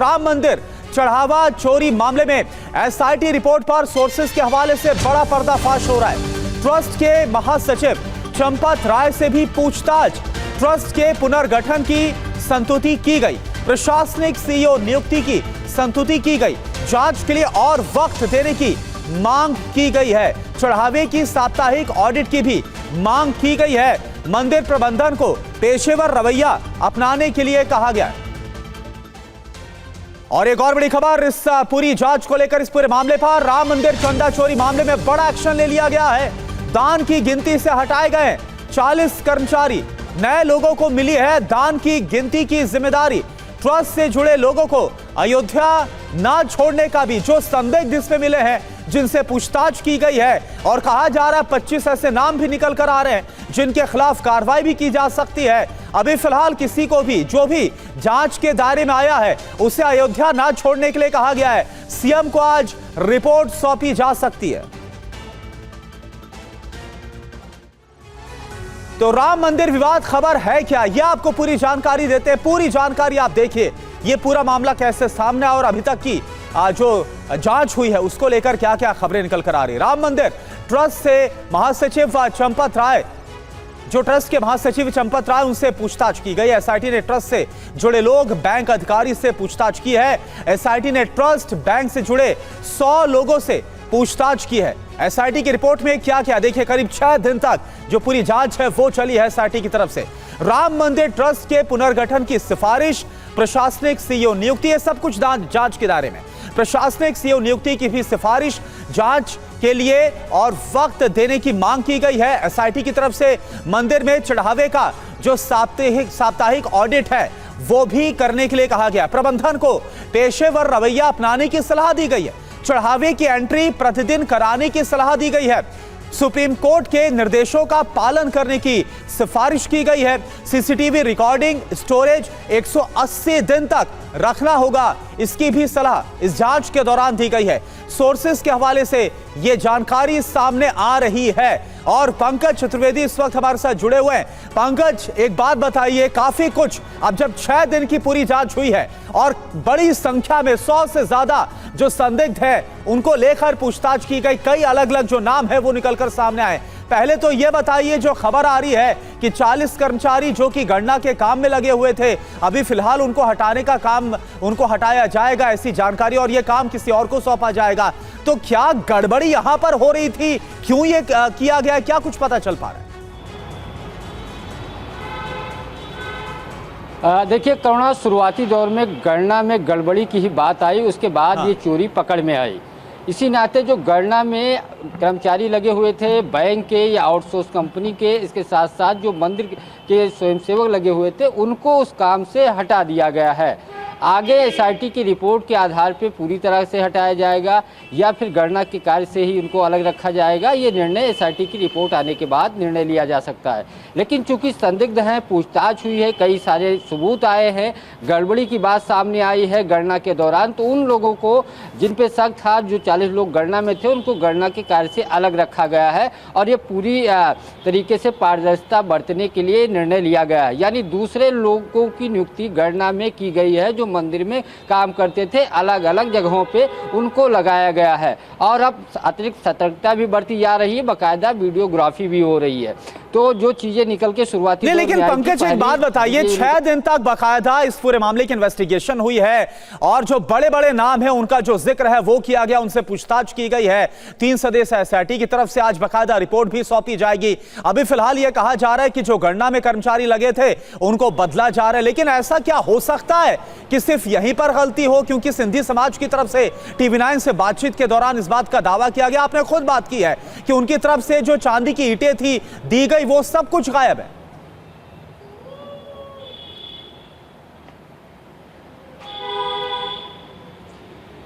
राम मंदिर चढ़ावा चोरी मामले में एसआईटी रिपोर्ट पर सोर्सेस के हवाले से बड़ा पर्दाफाश हो रहा है। ट्रस्ट के महासचिव चंपत राय से भी पूछताछ। ट्रस्ट के पुनर्गठन की संस्तुति की गई। प्रशासनिक सीईओ नियुक्ति की संस्तुति की गई। जांच के लिए और वक्त देने की मांग की गई है। चढ़ावे की साप्ताहिक ऑडिट की भी मांग की गई है। मंदिर प्रबंधन को पेशेवर रवैया अपनाने के लिए कहा गया है। और एक और बड़ी खबर इस पूरी जांच को लेकर, इस पूरे मामले पर राम मंदिर चंदा चोरी मामले में बड़ा एक्शन ले लिया गया है। दान की गिनती से हटाए गए 40 कर्मचारी। नए लोगों को मिली है दान की गिनती की जिम्मेदारी। ट्रस्ट से जुड़े लोगों को अयोध्या ना छोड़ने का भी जो संदिग्ध इसमें मिले हैं, जिनसे पूछताछ की गई है और कहा जा रहा है 25 ऐसे नाम भी निकल कर आ रहे हैं जिनके खिलाफ कार्रवाई भी की जा सकती है। अभी फिलहाल किसी को भी जो भी जांच के दायरे में आया है उसे अयोध्या ना छोड़ने के लिए कहा गया है। सीएम को आज रिपोर्ट सौंपी जा सकती है। तो राम मंदिर विवाद खबर है क्या, यह आपको पूरी जानकारी देते हैं। पूरी जानकारी आप देखिए, यह पूरा मामला कैसे सामने आया और अभी तक की जो जांच हुई है उसको लेकर क्या क्या खबरें निकल कर आ रही है। राम मंदिर ट्रस्ट से महासचिव चंपत राय, जो ट्रस्ट के महासचिव चंपत राय, उनसे पूछताछ की गई। एसआईटी ने ट्रस्ट से जुड़े लोग, बैंक अधिकारी से पूछताछ की है। एसआईटी ने ट्रस्ट बैंक से जुड़े 100 लोगों से पूछताछ की है। एसआईटी की रिपोर्ट में क्या क्या देखिए, करीब 6 दिन तक जो पूरी जांच है वो चली है एसआईटी की तरफ से। राम मंदिर ट्रस्ट के पुनर्गठन की सिफारिश, प्रशासनिक सीईओ नियुक्ति, है सब कुछ जांच के दायरे में। प्रशासनिक सीईओ नियुक्ति की भी सिफारिश, जांच के लिए और वक्त देने की मांग की गई है एसआईटी की तरफ से। मंदिर में चढ़ावे का जो साप्ताहिक ऑडिट है वो भी करने के लिए कहा गया। प्रबंधन को पेशेवर रवैया अपनाने की सलाह दी गई है। चढ़ावे की एंट्री प्रतिदिन कराने की सलाह दी गई है। सुप्रीम कोर्ट के निर्देशों का पालन करने की सिफारिश की गई है। सीसीटीवी रिकॉर्डिंग स्टोरेज 180 दिन तक रखना होगा, इसकी भी सलाह इस जांच के दौरान दी गई है। सोर्सेस के हवाले से यह जानकारी सामने आ रही है। और पंकज चतुर्वेदी इस वक्त हमारे साथ जुड़े हुए हैं। पंकज, एक बात बताइए, काफी कुछ अब जब 6 दिन की पूरी जांच हुई है और बड़ी संख्या में 100 से ज्यादा जो संदिग्ध है उनको लेकर पूछताछ की गई, कई अलग अलग जो नाम है वो निकलकर सामने आए। पहले तो यह बताइए, जो खबर आ रही है कि 40 कर्मचारी जो कि गणना के काम में लगे हुए थे, अभी फिलहाल उनको हटाने का काम, उनको हटाया जाएगा ऐसी जानकारी, और यह काम किसी और को सौंपा जाएगा। तो क्या गड़बड़ी यहां पर हो रही थी, क्यों ये किया गया, क्या कुछ पता चल पा रहा है? देखिए करुणा, शुरुआती दौर में गणना में गड़बड़ी की ही बात आई, उसके बाद ये चोरी पकड़ में आई। इसी नाते जो गणना में कर्मचारी लगे हुए थे बैंक के या आउटसोर्स कंपनी के, इसके साथ साथ जो मंदिर के स्वयंसेवक लगे हुए थे उनको उस काम से हटा दिया गया है। आगे एसआईटी की रिपोर्ट के आधार पर पूरी तरह से हटाया जाएगा या फिर गणना के कार्य से ही उनको अलग रखा जाएगा, ये निर्णय एसआईटी की रिपोर्ट आने के बाद निर्णय लिया जा सकता है। लेकिन चूंकि संदिग्ध हैं, पूछताछ हुई है, कई सारे सबूत आए हैं, गड़बड़ी की बात सामने आई है गणना के दौरान, तो उन लोगों को जिन पे शक था, जो 40 लोग गणना में थे, उनको गणना के कार्य से अलग रखा गया है और ये पूरी तरीके से पारदर्शिता बरतने के लिए निर्णय लिया गया है। यानी दूसरे लोगों की नियुक्ति गणना में की गई है जो मंदिर में काम करते थे, अलग अलग जगहों पे उनको लगाया गया है। और अब अतिरिक्त सतर्कता भी बढ़ती जा रही है, बाकायदा वीडियोग्राफी भी हो रही है। तो जो चीजें निकल के शुरुआती नहीं, लेकिन पंकज एक बात बताइए, 6 दिन तक बाकायदा इस पूरे मामले की इन्वेस्टिगेशन हुई है और जो बड़े बड़े नाम है उनका जो जिक्र है वो किया गया, उनसे पूछताछ की गई है। 3 सदस्य एसआईटी की तरफ से आज बाकायदा रिपोर्ट भी सौंपी जाएगी। अभी फिलहाल यह कहा जा रहा है कि जो गणना में कर्मचारी लगे थे उनको बदला जा रहा है, लेकिन ऐसा क्या हो सकता है कि सिर्फ यहीं पर गलती हो? क्योंकि सिंधी समाज की तरफ से TV9 से बातचीत के दौरान इस बात का दावा किया गया, आपने खुद बात की है कि उनकी तरफ से जो चांदी की ईंटें थी दी गई, वो सब कुछ गायब है।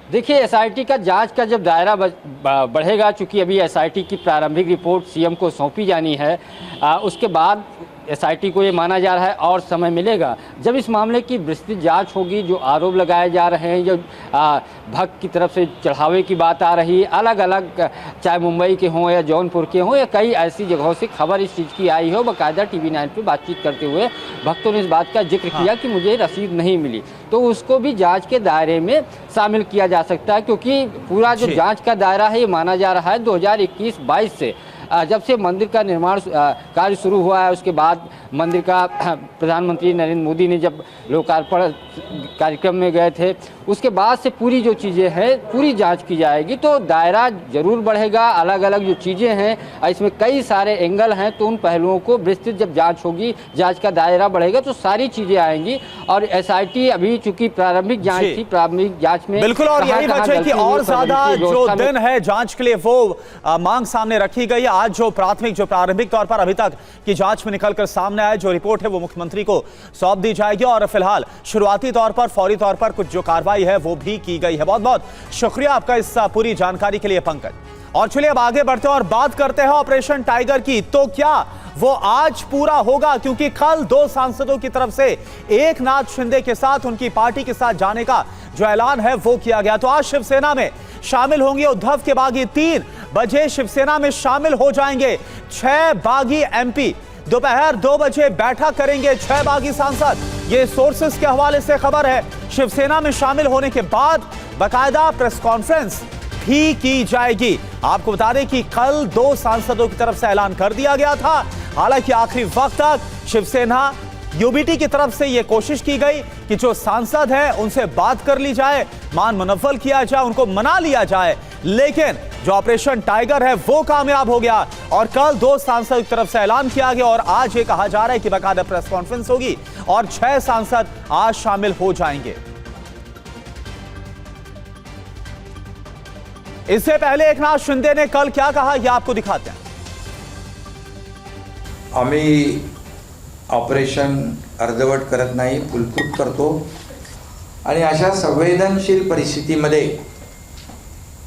देखिए, एसआईटी का जांच का जब दायरा बढ़ेगा, चूंकि अभी एसआईटी की प्रारंभिक रिपोर्ट सीएम को सौंपी जानी है, उसके बाद एसआईटी को ये माना जा रहा है और समय मिलेगा। जब इस मामले की विस्तृत जांच होगी, जो आरोप लगाए जा रहे हैं, जो भक्त की तरफ से चढ़ावे की बात आ रही है, अलग अलग, चाहे मुंबई के हों या जौनपुर के हों या कई ऐसी जगहों से खबर इस चीज़ की आई हो, बाकायदा टीवी 9 पे बातचीत करते हुए भक्तों ने इस बात का जिक्र किया कि मुझे रसीद नहीं मिली, तो उसको भी जांच के दायरे में शामिल किया जा सकता है, क्योंकि पूरा जो जांच का दायरा है ये माना जा रहा है 2021-22 से, जब से मंदिर का निर्माण कार्य शुरू हुआ है। उसके बाद मंदिर का प्रधानमंत्री नरेंद्र मोदी ने जब लोकार्पण कार्यक्रम में गए थे, उसके बाद से पूरी जो चीज़ें हैं पूरी जांच की जाएगी, तो दायरा जरूर बढ़ेगा। अलग अलग जो चीज़ें हैं, इसमें कई सारे एंगल हैं, तो उन पहलुओं को विस्तृत जब जांच होगी, जांच का दायरा बढ़ेगा तो सारी चीज़ें आएंगी। और एसआईटी अभी चूंकि प्रारंभिक जांच थी, प्रारंभिक जांच में बिल्कुल, और यही वजह है कि और ज्यादा जो दिन है जांच के लिए वो मांग सामने रखी गई है। आज जो प्रारंभिक तौर पर अभी तक की जांच में निकलकर सामने आए, जो रिपोर्ट है वो मुख्यमंत्री को सौंप दी जाएगी, और फिलहाल शुरुआती तौर पर, फौरी तौर पर कुछ जो कार्रवाई है वो भी की गई है। बहुत बहुत शुक्रिया आपका इस पूरी जानकारी के लिए पंकज। और चलिए अब आगे बढ़ते हैं और बात करते हैं ऑपरेशन टाइगर की। तो क्या वो आज पूरा होगा? क्योंकि कल 2 सांसदों की तरफ से एकनाथ शिंदे के साथ, उनकी पार्टी के साथ जाने का जो ऐलान है वो किया गया। तो आज शिवसेना में शामिल होंगे उद्धव के बागी। 3 बजे शिवसेना में शामिल हो जाएंगे 6 बागी एमपी। दोपहर 2 बजे बैठक करेंगे 6 बागी सांसद। ये सोर्सेस के हवाले से खबर है। शिवसेना में शामिल होने के बाद बाकायदा प्रेस कॉन्फ्रेंस भी की जाएगी। आपको बता दें कि कल 2 सांसदों की तरफ से ऐलान कर दिया गया था, हालांकि आखिरी वक्त तक शिवसेना यूबीटी की तरफ से यह कोशिश की गई कि जो सांसद हैं उनसे बात कर ली जाए, मान मुनव्वल किया जाए, उनको मना लिया जाए, लेकिन जो ऑपरेशन टाइगर है वो कामयाब हो गया और कल 2 सांसद की तरफ से ऐलान किया गया और आज ये कहा जा रहा है कि बाकायदा प्रेस कॉन्फ्रेंस होगी और 6 सांसद आज शामिल हो जाएंगे। इससे पहले एकनाथ शिंदे ने कल क्या कहा, यह आपको दिखाते हैं। आम्ही ऑपरेशन अर्धवट करत नाही, फुलफूट करतो आणि अशा संवेदनशील परिस्थितीमध्ये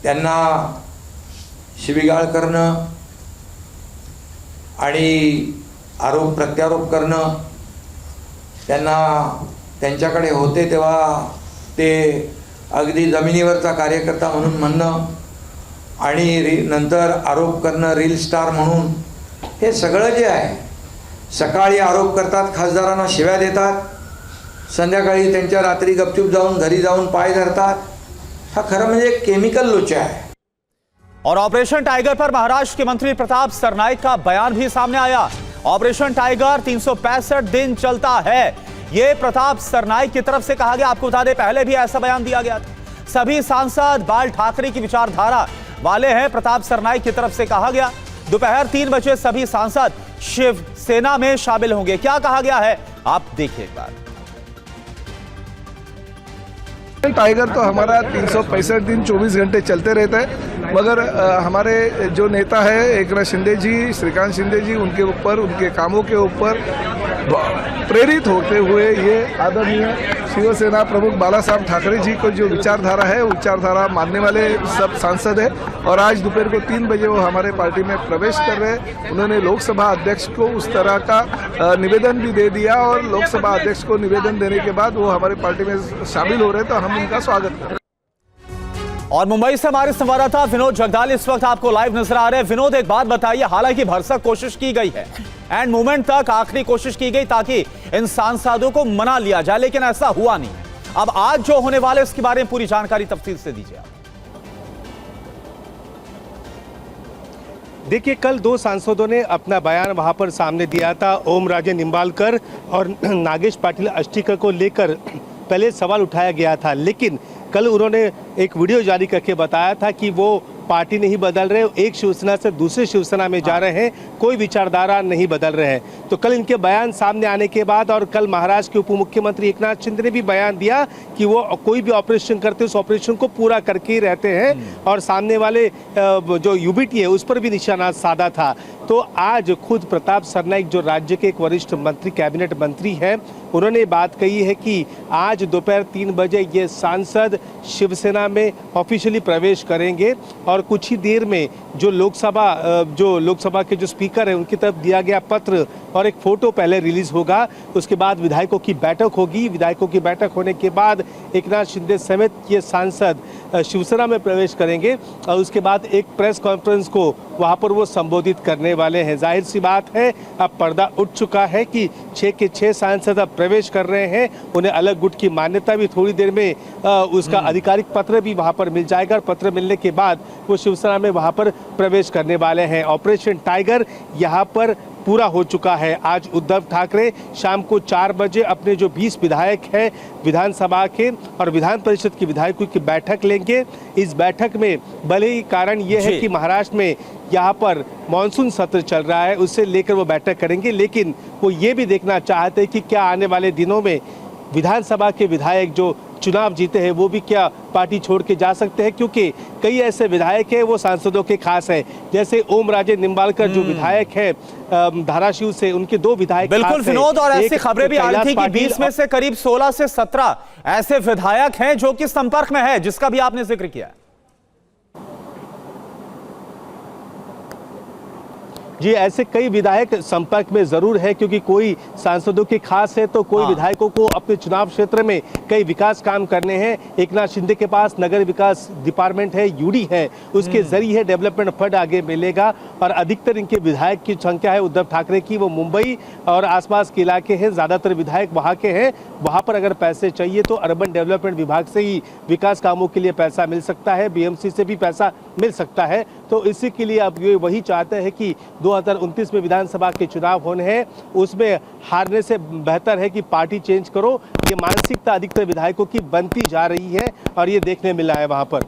त्यांना शिवीगाळ करणं आणि आरोप प्रत्यारोप करणं, त्यांना त्यांच्याकडे होते तेव्हा ते अगदी जमिनीवरचा कार्यकर्ता म्हणून म्हणणं आणि नंतर आरोप करणं रील स्टार म्हणून, हे सगळं जे आहे, सकाळी आरोप करतात, खासदारांना शिव्या देतात, संध्याकाळी त्यांच्या रात्री गपचूप जाऊन घरी जाऊन पाय धरतात, हा खरं म्हणजे केमिकल लोचा है। और ऑपरेशन टाइगर पर महाराष्ट्र के मंत्री प्रताप सरनाईक का बयान भी सामने आया। ऑपरेशन टाइगर 365 दिन चलता है, यह प्रताप सरनाईक की तरफ से कहा गया। आपको बता दें पहले भी ऐसा बयान दिया गया था। सभी सांसद बाल ठाकरे की विचारधारा वाले हैं, प्रताप सरनाईक की तरफ से कहा गया। दोपहर 3 बजे सभी सांसद शिवसेना में शामिल होंगे। क्या कहा गया है आप देखिए एक बार। टाइगर तो हमारा 365 दिन 24 घंटे चलते रहता है, मगर हमारे जो नेता है एकनाथ शिंदे जी, श्रीकांत शिंदे जी, उनके ऊपर, उनके कामों के ऊपर प्रेरित होते हुए ये आदरणीय शिवसेना प्रमुख बाला साहब ठाकरे जी को जो विचारधारा है, विचारधारा मानने वाले सब सांसद हैं और आज दोपहर को 3 बजे वो हमारे पार्टी में प्रवेश कर रहे हैं। उन्होंने लोकसभा अध्यक्ष को उस तरह का निवेदन भी दे दिया और लोकसभा अध्यक्ष को निवेदन देने के बाद वो हमारे पार्टी में शामिल हो रहे हैं, तो हम उनका स्वागत करें। और मुंबई से हमारे संवाददाता विनोद जगदाल इस वक्त आपको लाइव नजर आ रहे हैं। विनोद, एक बात बताइए, हालांकि भरसक कोशिश की गई है, एंड मोमेंट तक आखिरी कोशिश की गई ताकि इन सांसदों को मना लिया जाए, लेकिन ऐसा हुआ नहीं। अब आज जो होने वाले इसके बारे में पूरी जानकारी तफसील से दीजिए आप। देखिए, कल 2 सांसदों ने अपना बयान वहां पर सामने दिया था। ओम राजे निंबालकर और नागेश पाटिल अस्टिकर को लेकर पहले सवाल उठाया गया था, लेकिन कल उन्होंने एक वीडियो जारी करके बताया था कि वो पार्टी नहीं बदल रहे, एक शिवसेना से दूसरे शिवसेना में जा रहे हैं, कोई विचारधारा नहीं बदल रहे हैं। तो कल इनके बयान सामने आने के बाद और कल महाराष्ट्र के उप मुख्यमंत्री एकनाथ शिंदे ने भी बयान दिया कि वो कोई भी ऑपरेशन करते उस ऑपरेशन को पूरा करके ही रहते हैं और सामने वाले जो यूबीटी है उस पर भी निशाना साधा था। तो आज खुद प्रताप सरनाईक जो राज्य के एक वरिष्ठ मंत्री, कैबिनेट मंत्री हैं, उन्होंने बात कही है कि आज दोपहर 3 बजे ये सांसद शिवसेना में ऑफिशियली प्रवेश करेंगे और कुछ ही देर में जो लोकसभा के जो स्पीकर हैं उनकी तरफ दिया गया पत्र और एक फोटो पहले रिलीज होगा। उसके बाद विधायकों की बैठक होगी। विधायकों की बैठक होने के बाद एकनाथ शिंदे समेत ये सांसद शिवसेना में प्रवेश करेंगे और उसके बाद एक प्रेस कॉन्फ्रेंस को वहाँ पर वो संबोधित करने वाले हैं। जाहिर सी बात है, अब पर्दा उठ चुका है कि 6 के 6 सांसद अब प्रवेश कर रहे हैं। उन्हें अलग गुट की मान्यता भी थोड़ी देर में उसका आधिकारिक पत्र भी वहाँ पर मिल जाएगा और पत्र मिलने के बाद वो शिवसेना में वहाँ पर प्रवेश करने वाले हैं। ऑपरेशन टाइगर यहाँ पर पूरा हो चुका है। आज उद्धव ठाकरे शाम को 4 बजे अपने जो 20 विधायक हैं विधानसभा के और विधान परिषद के विधायकों की बैठक लेंगे। इस बैठक में भले ही कारण ये है कि महाराष्ट्र में यहाँ पर मानसून सत्र चल रहा है, उससे लेकर वो बैठक करेंगे, लेकिन वो ये भी देखना चाहते हैं कि क्या आने वाले दिनों में विधानसभा के विधायक जो चुनाव जीते हैं वो भी क्या पार्टी छोड़ के जा सकते हैं, क्योंकि कई ऐसे विधायक हैं वो सांसदों के खास हैं। जैसे ओम राजे निम्बालकर जो विधायक है धाराशिव से, उनके 2 विधायक बिल्कुल विनोद, और ऐसी खबरें भी आ रही थी कि 20 में से करीब 16 से 17 ऐसे विधायक हैं जो कि संपर्क में है, जिसका भी आपने जिक्र किया। जी, ऐसे कई विधायक संपर्क में जरूर है, क्योंकि कोई सांसदों के खास है तो कोई विधायकों को अपने चुनाव क्षेत्र में कई विकास काम करने हैं। एकनाथ शिंदे के पास नगर विकास डिपार्टमेंट है, यूडी है, उसके जरिए डेवलपमेंट फंड आगे मिलेगा और अधिकतर इनके विधायक की संख्या है उद्धव ठाकरे की, वो मुंबई और आसपास के इलाके हैं, ज्यादातर विधायक वहाँ के हैं। वहाँ पर अगर पैसे चाहिए तो अर्बन डेवलपमेंट विभाग से ही विकास कामों के लिए पैसा मिल सकता है, बीएमसी से भी पैसा मिल सकता है। तो इसी के लिए अब ये वही चाहते हैं कि 2029 में विधानसभा के चुनाव होने हैं, उसमें हारने से बेहतर है कि पार्टी चेंज करो। ये मानसिकता अधिकतर विधायकों की बनती जा रही है और ये देखने मिला है वहां पर।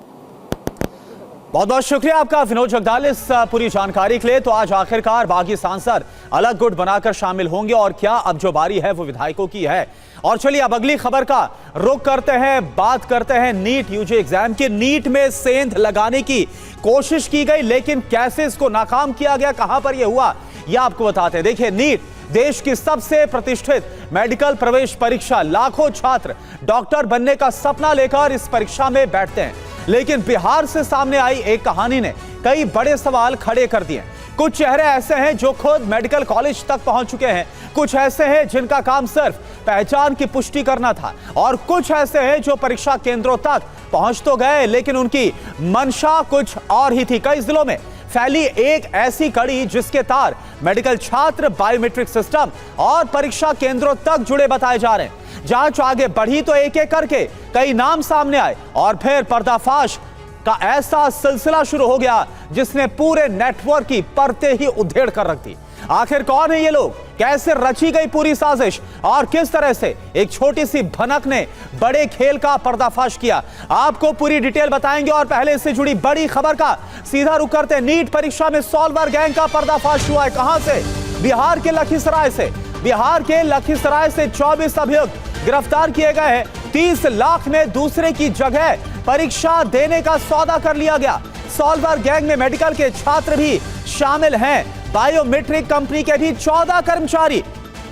बहुत बहुत शुक्रिया आपका विनोद जगदाल इस पूरी जानकारी के लिए। तो आज आखिरकार बागी सांसद अलग गुट बनाकर शामिल होंगे और क्या अब जो बारी है वो विधायकों की है। और चलिए अब अगली खबर का रुख करते हैं, बात करते हैं नीट यूजी एग्जाम की। नीट में सेंध लगाने की कोशिश की गई, लेकिन कैसे इसको नाकाम किया गया, कहां पर यह हुआ, यह आपको बताते हैं। देखिए, नीट देश की सबसे प्रतिष्ठित मेडिकल प्रवेश परीक्षा। लाखों छात्र डॉक्टर बनने का सपना लेकर इस परीक्षा में बैठते हैं, लेकिन बिहार से सामने आई एक कहानी ने कई बड़े सवाल खड़े कर दिए। कुछ चेहरे ऐसे हैं जो खुद मेडिकल कॉलेज तक पहुंच चुके हैं, कुछ ऐसे हैं जिनका काम सिर्फ पहचान की पुष्टि करना था, और कुछ ऐसे हैं जो परीक्षा केंद्रों तक पहुंच तो गए लेकिन उनकी मंशा कुछ और ही थी। कई जिलों में फैली एक ऐसी कड़ी जिसके तार मेडिकल छात्र, बायोमेट्रिक सिस्टम और परीक्षा केंद्रों तक जुड़े बताए जा रहे हैं। जांच आगे बढ़ी तो एक एक करके कई नाम सामने आए और फिर पर्दाफाश का ऐसा सिलसिला शुरू हो गया जिसने पूरे नेटवर्क की परतें ही उधेड़ कर रख दी। आखिर कौन है ये लोग, कैसे रची गई पूरी साजिश और किस तरह से एक छोटी सी भनक ने बड़े खेल का पर्दाफाश किया, आपको पूरी डिटेल बताएंगे। और पहले इससे जुड़ी बड़ी खबर का सीधा रुख करते हैं। नीट परीक्षा में सॉल्वर गैंग का पर्दाफाश हुआ है। कहां से? बिहार के लखीसराय से। बिहार के लखीसराय से 24 अभियुक्त गिरफ्तार किए गए हैं। 30 लाख में दूसरे की जगह परीक्षा देने का सौदा कर लिया गया। सॉल्वर गैंग में मेडिकल के छात्र भी शामिल हैं। बायोमेट्रिक कंपनी के भी 14 कर्मचारी,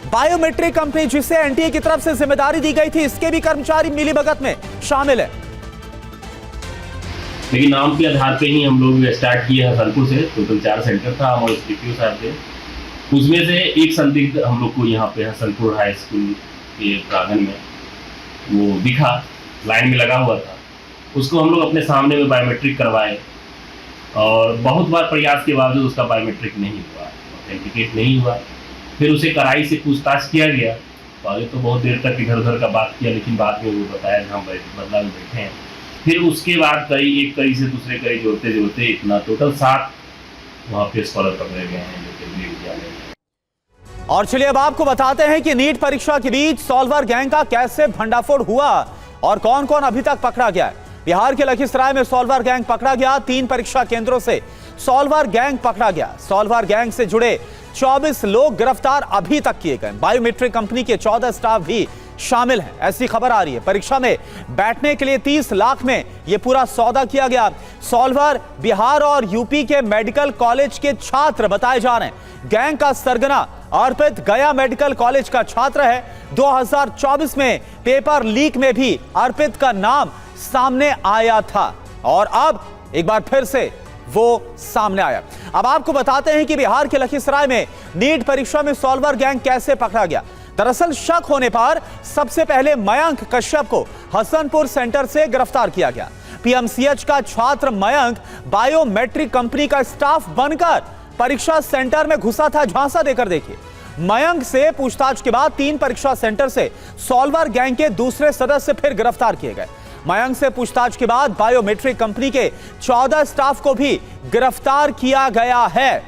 बायोमेट्रिक कंपनी जिसे एनटीए की तरफ से जिम्मेदारी दी गई थी, इसके भी कर्मचारी मिलीभगत में शामिल हैं। लेकिन नाम के आधार पे ही हम लोग स्टार्ट किए हसनपुर से। टोटल 4 सेंटर था, हमारे स्पीपीओ साहब थे, उसमें से एक संदिग्ध हम लोग को यहाँ पे हसनपुर हाई स्कूल के प्रांगण में वो दिखा, लाइन में लगा हुआ था। उसको हम लोग अपने सामने में बायोमेट्रिक करवाए और बहुत बार प्रयास के बावजूद उसका बायोमेट्रिक नहीं हुआ, ऑथेंटिकेट नहीं हुआ। फिर उसे कड़ाई से पूछताछ किया गया। पहले तो बहुत देर तक इधर उधर का बात किया, लेकिन बाद में वो बताया कि हम बदला में बैठे हैं। फिर उसके बाद एक कड़ी से दूसरे कड़ी जोड़ते जोड़ते इतना टोटल 7 वहाँ पे स्कॉलर पकड़े गए हैं जो केंद्रीय विद्यालय में। और चलिए अब आपको बताते हैं कि नीट परीक्षा के बीच सॉल्वर गैंग का कैसे भंडाफोड़ हुआ और कौन कौन अभी तक पकड़ा गया है। बिहार के लखीसराय में सॉल्वर गैंग पकड़ा गया। 3 परीक्षा केंद्रों से सॉल्वर गैंग पकड़ा गया। सॉल्वर गैंग से जुड़े 24 लोग गिरफ्तार अभी तक किए गए। बायोमेट्रिक कंपनी के 14 स्टाफ भी शामिल हैं, ऐसी खबर आ रही है। परीक्षा में बैठने के लिए 30 लाख में यह पूरा सौदा किया गया। सॉल्वर बिहार और यूपी के मेडिकल कॉलेज के छात्र बताए जा रहे हैं। गैंग का सरगना अर्पित गया मेडिकल कॉलेज का छात्र है। 2024 में पेपर लीक में भी अर्पित का नाम सामने आया था और अब एक बार फिर से वो सामने आया। अब आपको बताते हैं कि बिहार के लखीसराय में नीट परीक्षा में सॉल्वर गैंग कैसे पकड़ा गया। दरअसल शक होने पर सबसे पहले मयंक कश्यप को हसनपुर सेंटर से गिरफ्तार किया गया। पीएमसीएच का छात्र मयंक बायोमेट्रिक कंपनी का स्टाफ बनकर परीक्षा सेंटर में घुसा था। झांसा देकर देखिए। मयंक से पूछताछ के बाद 3 परीक्षा सेंटर से सॉल्वर गैंग के दूसरे सदस्य फिर गिरफ्तार किए गए। मयंक से पूछताछ के बाद बायोमेट्रिक कंपनी के 14 स्टाफ को भी गिरफ्तार किया गया है।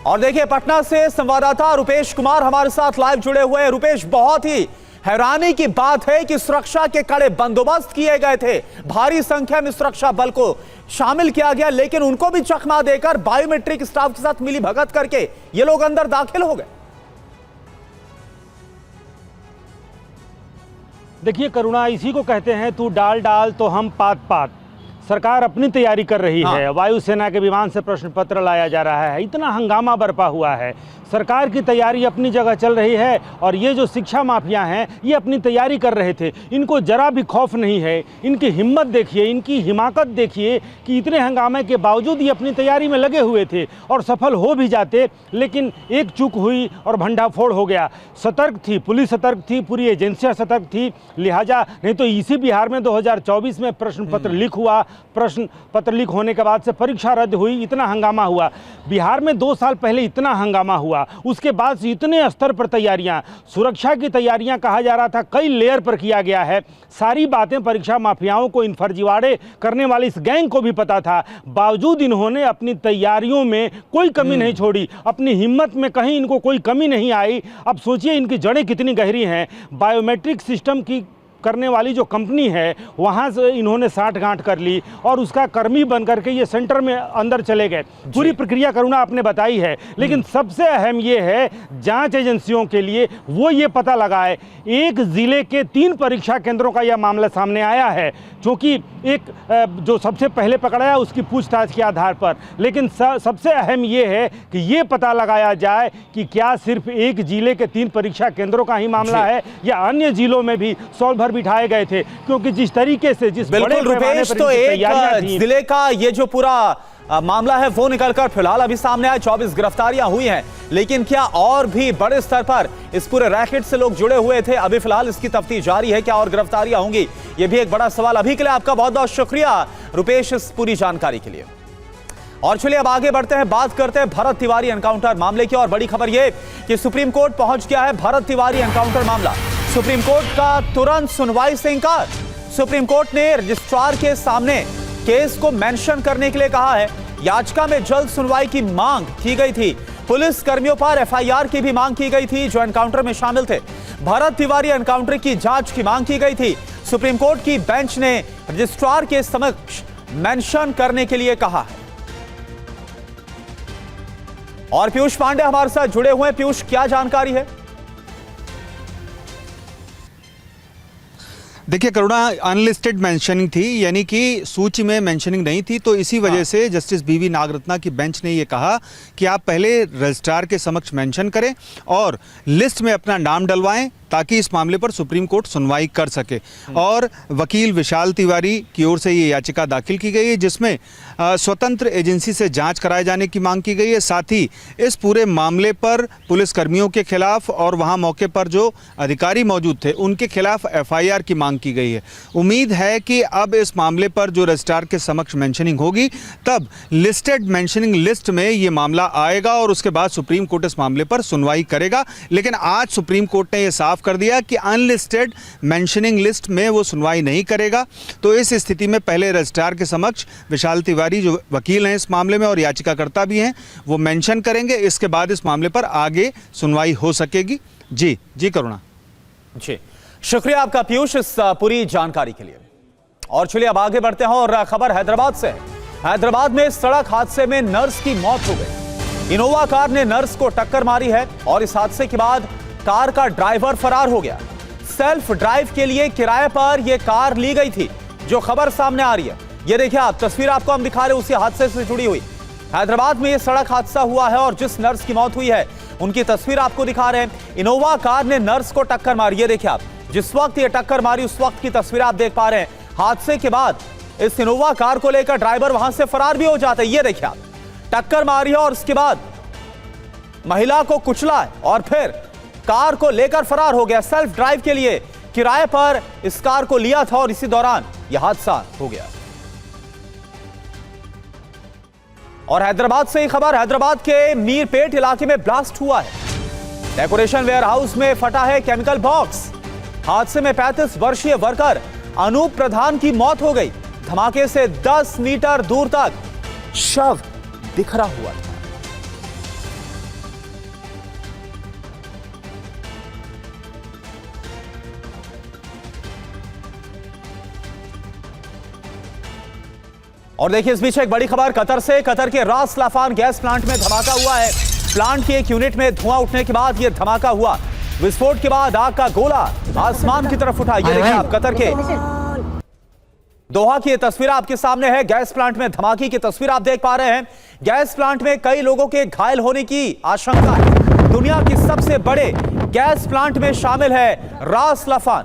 और देखिए, पटना से संवाददाता रुपेश कुमार हमारे साथ लाइव जुड़े हुए हैं। रुपेश, बहुत ही हैरानी की बात है कि सुरक्षा के कड़े बंदोबस्त किए गए थे, भारी संख्या में सुरक्षा बल को शामिल किया गया, लेकिन उनको भी चकमा देकर बायोमेट्रिक स्टाफ के साथ मिली भगत करके ये लोग अंदर दाखिल हो गए। देखिए करुणा, इसी को कहते हैं तू डाल डाल तो हम पात पात। सरकार अपनी तैयारी कर रही है। वायुसेना के विमान से प्रश्न पत्र लाया जा रहा है। इतना हंगामा बरपा हुआ है। सरकार की तैयारी अपनी जगह चल रही है और ये जो शिक्षा माफिया हैं ये अपनी तैयारी कर रहे थे। इनको जरा भी खौफ नहीं है। इनकी हिम्मत देखिए, इनकी हिमाकत देखिए कि इतने हंगामे के बावजूद ये अपनी तैयारी में लगे हुए थे और सफल हो भी जाते, लेकिन एक चूक हुई और भंडाफोड़ हो गया। सतर्क थी पुलिस, सतर्क थी, पूरी एजेंसियां सतर्क थी। लिहाजा नहीं तो इसी बिहार में 2024 में प्रश्न पत्र लीक हुआ। प्रश्न पत्र लीक होने के बाद से परीक्षा रद्द हुई, इतना हंगामा हुआ। बिहार में 2 साल पहले इतना हंगामा हुआ, उसके बाद से इतने स्तर पर तैयारियां, सुरक्षा की तैयारियां कहा जा रहा था कई लेयर पर किया गया है। सारी बातें परीक्षा माफियाओं को, इन फर्जीवाड़े करने वाली इस गैंग को भी पता था। बावजूद इन्होंने अपनी तैयारियों में कोई कमी नहीं छोड़ी, अपनी हिम्मत में कहीं इनको कोई कमी नहीं आई। अब सोचिए इनकी जड़ें कितनी गहरी हैं। बायोमेट्रिक सिस्टम की करने वाली जो कंपनी है वहाँ से इन्होंने साठगांठ कर ली और उसका कर्मी बन करके ये सेंटर में अंदर चले गए। पूरी प्रक्रिया करुणा आपने बताई है, लेकिन सबसे अहम ये है जांच एजेंसियों के लिए वो ये पता लगाए। एक जिले के 3 परीक्षा केंद्रों का यह मामला सामने आया है, क्योंकि एक जो सबसे पहले पकड़ाया उसकी पूछताछ के आधार पर। लेकिन सबसे अहम ये है कि ये पता लगाया जाए कि क्या सिर्फ एक जिले के 3 परीक्षा केंद्रों का ही मामला है या अन्य जिलों में भी सॉल्वर बिठाए गए थे। क्योंकि जिस तरीके से जिस बड़े पैमाने पर तो एक थी, जिले का ये जो पूरा मामला है वो निकलकर फिलहाल अभी सामने आया। 24 गिरफ्तारियां हुई हैं, लेकिन क्या और भी बड़े स्तर पर इस पूरे रैकेट से लोग जुड़े हुए थे? अभी फिलहाल इसकी तफ्तीश जारी है। क्या और गिरफ्तारियां होंगी, ये भी एक बड़ा सवाल। अभी के लिए आपका बहुत बहुत शुक्रिया रुपेश इस पूरी जानकारी के लिए। और चलिए अब आगे बढ़ते हैं, बात करते हैं भरत तिवारी एनकाउंटर मामले की। और बड़ी खबर यह कि सुप्रीम कोर्ट पहुंच गया है भरत तिवारी एनकाउंटर मामला। सुप्रीम कोर्ट का तुरंत सुनवाई से इंकार। सुप्रीम कोर्ट ने रजिस्ट्रार के सामने केस को मेंशन करने के लिए कहा है। याचिका में जल्द सुनवाई की मांग की गई थी। पुलिस कर्मियों पर एफआईआर की भी मांग की गई थी जो एनकाउंटर में शामिल थे। भरत तिवारी एनकाउंटर की जांच की मांग की गई थी। सुप्रीम कोर्ट की बेंच ने रजिस्ट्रार के समक्ष मेंशन करने के लिए कहा है। और पीयूष पांडे हमारे साथ जुड़े हुए हैं। पीयूष, क्या जानकारी है? देखिए करुणा, अनलिस्टेड मेंशनिंग थी, यानी कि सूची में मेंशनिंग नहीं थी, तो इसी वजह से जस्टिस बीवी नागरत्ना की बेंच ने ये कहा कि आप पहले रजिस्ट्रार के समक्ष मेंशन करें और लिस्ट में अपना नाम डलवाएं ताकि इस मामले पर सुप्रीम कोर्ट सुनवाई कर सके। और वकील विशाल तिवारी की ओर से ये याचिका दाखिल की गई है जिसमें स्वतंत्र एजेंसी से जांच कराए जाने की मांग की गई है। साथ ही इस पूरे मामले पर पुलिसकर्मियों के खिलाफ और वहां मौके पर जो अधिकारी मौजूद थे उनके खिलाफ एफआईआर की मांग की गई है। उम्मीद है कि अब इस मामले पर जो रजिस्ट्रार के समक्ष मेंशनिंग होगी तब लिस्टेड मेंशनिंग लिस्ट में ये मामला आएगा और उसके बाद सुप्रीम कोर्ट इस मामले पर सुनवाई करेगा। लेकिन आज सुप्रीम कोर्ट ने यह साफ कर दिया कि अनलिस्टेड मेंशनिंग लिस्ट में वो सुनवाई नहीं करेगा। तो इस स्थिति में पहले रजिस्ट्रार के समक्ष विशाल तिवारी जो वकील हैं इस मामले में और याचिकाकर्ता भी हैं वो मेंशन करेंगे। इसके बाद इस मामले पर आगे सुनवाई हो सकेगी। जी करुणा। जी शुक्रिया आपका पीयूष इस पूरी जानकारी के लिए। और चलिए अब आगे बढ़ते हैं और खबर हैदराबाद से। हैदराबाद में सड़क हादसे में नर्स की मौत हो गई। इनोवा कार ने नर्स को टक्कर मारी है और इस हादसे के बाद कार का ड्राइवर फरार हो गया। सेल्फ ड्राइव के लिए किराए पर यह कार ली गई थी, जो खबर सामने आ रही है। ये देखिए आप, तस्वीर आपको हम दिखा रहे हैं उसी हादसे से जुड़ी हुई। हैदराबाद में यह सड़क हादसा हुआ है और जिस नर्स की मौत हुई है उनकी तस्वीर आपको दिखा रहे हैं। इनोवा कार ने नर्स को टक्कर मारी। ये देखिए आप, जिस वक्त ये टक्कर मारी उस वक्त की तस्वीर आप देख पा रहे हैं। हादसे के बाद इस इनोवा कार को लेकर ड्राइवर वहां से फरार भी हो जाता है। ये देखिए आप, टक्कर मारी है और उसके बाद महिला को कुचला है और फिर कार को लेकर फरार हो गया। सेल्फ ड्राइव के लिए किराए पर इस कार को लिया था और इसी दौरान यह हादसा हो गया। और हैदराबाद से ही खबर, हैदराबाद के मीरपेट इलाके में ब्लास्ट हुआ है। डेकोरेशन वेयर हाउस में फटा है केमिकल बॉक्स। हादसे में 35 वर्षीय वर्कर अनूप प्रधान की मौत हो गई। धमाके से 10 मीटर दूर तक शव बिखरा हुआ था। और देखिए इस बीच एक बड़ी खबर कतर से। कतर के रास लाफान गैस प्लांट में धमाका हुआ है। प्लांट की एक यूनिट में धुआं उठने के बाद यह धमाका हुआ। विस्फोट के बाद आग का गोला आसमान की तरफ उठा। ये देखिए आप, कतर के दोहा की ये तस्वीर आपके सामने है। गैस प्लांट में धमाके की तस्वीर आप देख पा रहे हैं। गैस प्लांट में कई लोगों के घायल होने की आशंका है। दुनिया की सबसे बड़े गैस प्लांट में शामिल है रास लाफान।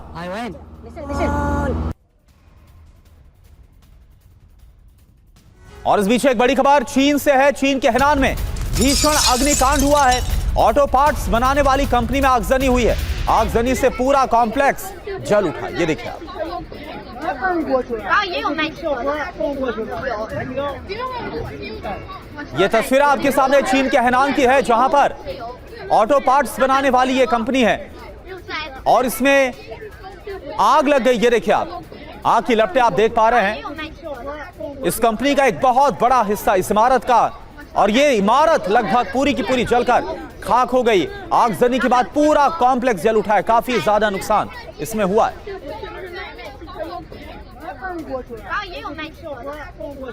और इस बीच एक बड़ी खबर चीन से है। चीन के हेनान में भीषण अग्निकांड हुआ है। ऑटो पार्ट्स बनाने वाली कंपनी में आगजनी हुई है। आगजनी से पूरा कॉम्प्लेक्स जल उठा। ये देखिए आप, ये तस्वीर आपके सामने चीन के हेनान की है, जहां पर ऑटो पार्ट्स बनाने वाली ये कंपनी है और इसमें आग लग गई। ये देखिए आप, आग की लपटें आप देख पा रहे हैं। इस कंपनी का एक बहुत बड़ा हिस्सा इस इमारत का, और ये इमारत लगभग पूरी की पूरी जलकर खाक हो गई। आगजनी के बाद पूरा कॉम्प्लेक्स जल उठा है। काफी ज्यादा नुकसान इसमें हुआ है।